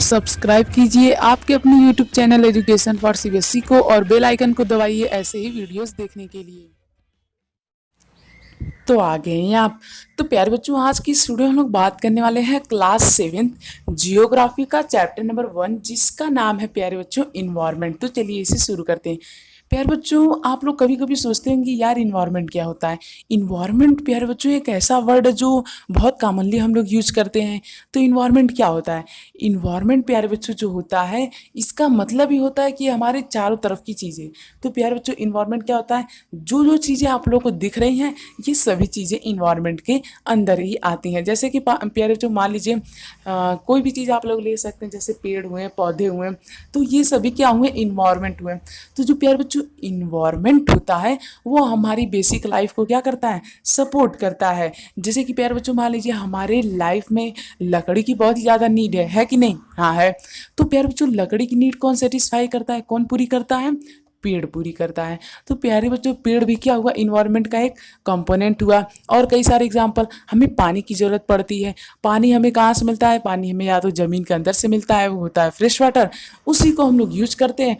Subscribe कीजिए आपके अपने YouTube channel education for CBSE को और बेल आइकन को दबाइए ऐसे ही वीडियोस देखने के लिए। तो आ गए हैं आप। तो प्यारे बच्चों, आज की इस वीडियो में हम लोग बात करने वाले हैं क्लास 7 जियोग्राफी का चैप्टर नंबर 1, जिसका नाम है प्यारे बच्चों इन्वायरमेंट। तो चलिए इसे शुरू करते हैं। प्यारे बच्चों, आप लोग कभी कभी सोचते हैं कि यार इन्वायरमेंट क्या होता है। इन्वायरमेंट प्यारे बच्चों एक ऐसा वर्ड है जो बहुत कॉमनली हम लोग यूज करते हैं। तो इन्वायरमेंट क्या होता है? इन्वायरमेंट प्यारे बच्चों जो होता है, इसका मतलब ही होता है कि हमारे चारों तरफ की चीज़ें। तो प्यारे बच्चों इन्वायरमेंट क्या होता है? जो जो चीज़ें आप लोग को दिख रही हैं, ये सभी चीज़ें इन्वायरमेंट के अंदर ही आती हैं। जैसे कि प्यारे बच्चों मान लीजिए कोई भी चीज़ आप लोग ले सकते हैं, जैसे पेड़ हुए, पौधे हुए, तो ये सभी क्या हुए? इन्वायरमेंट हुए। तो जो प्यारे बच्चों इन्वायरमेंट होता है, वो हमारी बेसिक लाइफ को क्या करता है? सपोर्ट करता है। जैसे कि प्यारे बच्चों मान लीजिए हमारे लाइफ में लकड़ी की बहुत ही ज़्यादा नीड है कि नहीं? हाँ है। तो प्यारे बच्चों लकड़ी की नीड कौन सेटिस्फाई करता है? कौन पूरी करता है? पेड़ पूरी करता है। तो प्यारे बच्चों पेड़ भी क्या हुआ? इन्वायरमेंट का एक कंपोनेंट हुआ। और कई सारे एग्जांपल, हमें पानी की ज़रूरत पड़ती है। पानी हमें कहाँ से मिलता है? पानी हमें या तो ज़मीन के अंदर से मिलता है, वो होता है फ्रेश वाटर, उसी को हम लोग यूज करते हैं।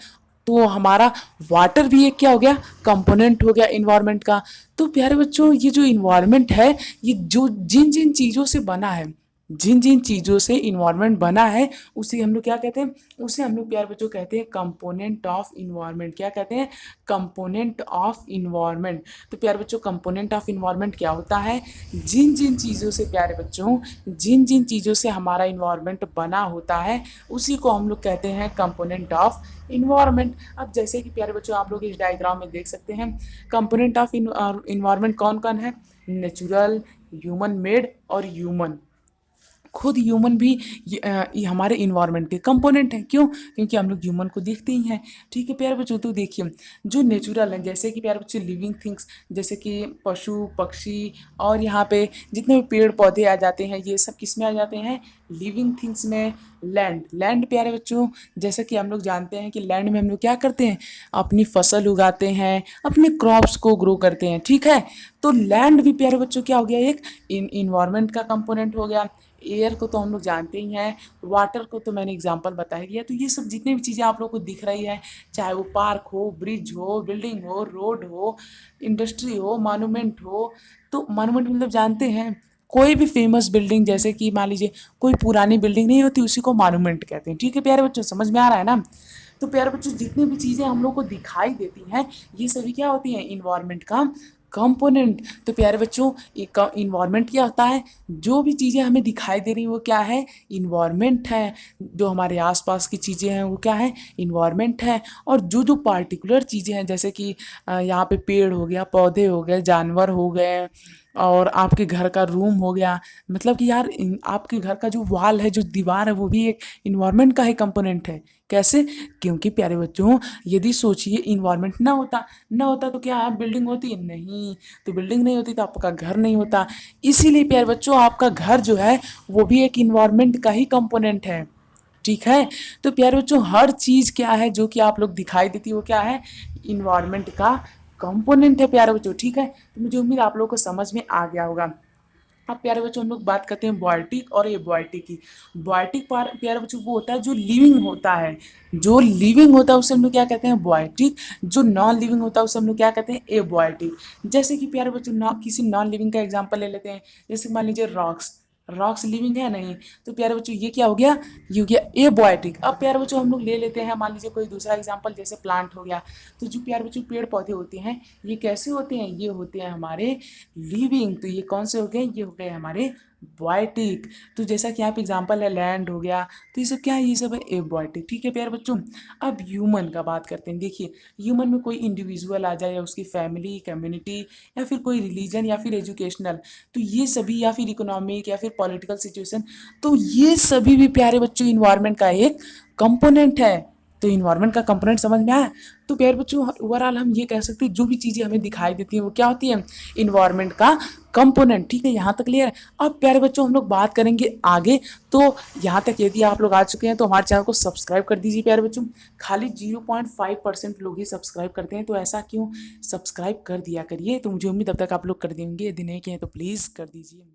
तो हमारा वाटर भी एक क्या हो गया? कंपोनेंट हो गया इन्वायरमेंट का। तो प्यारे बच्चों ये जो इन्वायरमेंट है, ये जो जिन जिन चीज़ों से बना है, जिन जिन चीज़ों से इन्वायरमेंट बना है, उसे हम लोग क्या कहते हैं? उसे हम लोग प्यारे बच्चों कहते हैं कंपोनेंट ऑफ इन्वायरमेंट। क्या कहते हैं? Component of environment. तो प्यारे बच्चों कंपोनेंट ऑफ इन्वायरमेंट क्या होता है? जिन जिन चीज़ों से प्यारे बच्चों, जिन जिन चीज़ों से हमारा इन्वायरमेंट बना होता है, उसी को हम लोग कहते हैं कंपोनेंट ऑफ इन्वायरमेंट। अब जैसे कि प्यारे बच्चों आप लोग इस डायग्राम में देख सकते हैं, कंपोनेंट ऑफ इन्वायरमेंट कौन कौन है? नेचुरल, ह्यूमन मेड और ह्यूमन। खुद ह्यूमन भी ये हमारे इन्वायरमेंट के कंपोनेंट हैं। क्यों? क्योंकि हम लोग ह्यूमन को देखते ही हैं। ठीक है प्यारे बच्चों, तो देखिए जो नेचुरल हैं, जैसे कि प्यारे बच्चों लिविंग थिंग्स, जैसे कि पशु पक्षी और यहाँ पे जितने भी पेड़ पौधे आ जाते हैं, ये सब किस में आ जाते हैं? लिविंग थिंग्स में। लैंड, लैंड प्यारे बच्चों जैसे कि हम लोग जानते हैं कि लैंड में हम लोग क्या करते हैं? अपनी फसल उगाते हैं, अपने क्रॉप्स को ग्रो करते हैं। ठीक है, तो लैंड भी प्यारे बच्चों क्या हो गया? एक इन्वायरमेंट का कंपोनेंट हो गया। एयर को तो हम लोग जानते ही हैं, वाटर को तो मैंने एग्जांपल बता ही दिया। तो ये सब जितने भी चीज़ें आप लोग को दिख रही है, चाहे वो पार्क हो, ब्रिज हो, बिल्डिंग हो, रोड हो, इंडस्ट्री हो, मॉन्यूमेंट हो। तो मॉन्यूमेंट मतलब जानते हैं, कोई भी फेमस बिल्डिंग, जैसे कि मान लीजिए कोई पुरानी बिल्डिंग नहीं होती, उसी को मॉन्यूमेंट कहते हैं। ठीक है प्यारे बच्चों, समझ में आ रहा है ना? तो प्यारे बच्चों जितनी भी चीज़ें हम लोग को दिखाई देती हैं, ये सभी क्या होती हैं? इन्वायरमेंट का कंपोनेंट। तो प्यारे बच्चों एक इन्वायरमेंट क्या होता है? जो भी चीज़ें हमें दिखाई दे रही हैं वो क्या है? इन्वायरमेंट है। जो हमारे आसपास की चीज़ें हैं वो क्या है? इन्वायरमेंट है। और जो जो पार्टिकुलर चीज़ें हैं, जैसे कि यहाँ पे पेड़ हो गया, पौधे हो गए, जानवर हो गए, और आपके घर का रूम हो गया, मतलब कि यार आपके घर का जो वॉल है, जो दीवार है, वो भी एक इन्वायरमेंट का ही कंपोनेंट है। कैसे? क्योंकि प्यारे बच्चों यदि सोचिए इन्वायरमेंट ना होता तो क्या आप बिल्डिंग होती? नहीं। तो बिल्डिंग नहीं होती तो आपका घर नहीं होता। इसीलिए प्यारे बच्चों आपका घर जो है वो भी एक इन्वायरमेंट का ही कंपोनेंट है। ठीक है, तो प्यारे बच्चों हर चीज़ क्या है जो कि आप लोग दिखाई देती है, वो क्या है? इन्वायरमेंट का कंपोनेंट है प्यारे बच्चों। ठीक है, तो मुझे उम्मीद आप लोगों को समझ में आ गया होगा। अब प्यारे बच्चों हम लोग बात करते हैं बॉयटिक और एबॉयटिक की। बॉयटिक प्यारे बच्चों वो होता है जो लिविंग होता है। जो लिविंग होता है उसे हम लोग क्या कहते हैं? बॉयटिक। जो नॉन लिविंग होता है उसे हम लोग क्या कहते हैं? एबॉयटिक। जैसे कि प्यारे बच्चों किसी नॉन लिविंग का एग्जाम्पल ले लेते हैं, जैसे मान लीजिए रॉक्स। रॉक्स लिविंग है नहीं? तो प्यारे बच्चों ये क्या हो गया? ये हो गया एबॉयटिक। अब प्यारे बच्चों हम लोग ले लेते हैं, मान लीजिए कोई दूसरा एग्जाम्पल, जैसे प्लांट हो गया। तो जो प्यारे बच्चों पेड़ पौधे होते हैं, ये कैसे होते हैं? ये होते हैं हमारे लिविंग। तो ये कौन से हो गए? ये हो गए हमारे बॉयटिक। तो जैसा कि यहाँ पे एग्जाम्पल है लैंड हो गया, तो ये सब क्या है? ये सब है एबॉयटिक। ठीक है प्यारे बच्चों, अब ह्यूमन का बात करते हैं। देखिए ह्यूमन में कोई इंडिविजुअल आ जाए, या उसकी फैमिली, कम्युनिटी, या फिर कोई रिलीजन, या फिर एजुकेशनल, तो ये सभी, या फिर इकोनॉमिक, या फिर पॉलिटिकल सिचुएशन, तो ये सभी भी प्यारे बच्चों इन्वायरमेंट का एक कंपोनेंट है। तो इन्वायरमेंट का कंपोनेंट समझ में आया? तो प्यारे बच्चों ओवरऑल हम ये कह सकते हैं जो भी चीज़ें हमें दिखाई देती हैं वो क्या होती है? इन्वायरमेंट का कंपोनेंट। ठीक है, यहाँ तक क्लियर है? अब प्यारे बच्चों हम लोग बात करेंगे आगे। तो यहाँ तक यदि आप लोग आ चुके हैं तो हमारे चैनल को सब्सक्राइब कर दीजिए प्यारे बच्चों। खाली 0.5% लोग ही सब्सक्राइब करते हैं, तो ऐसा क्यों? सब्सक्राइब कर दिया करिए। तो मुझे उम्मीद अब तक आप लोग कर देंगे, यदि नहीं किए तो प्लीज़ कर दीजिए।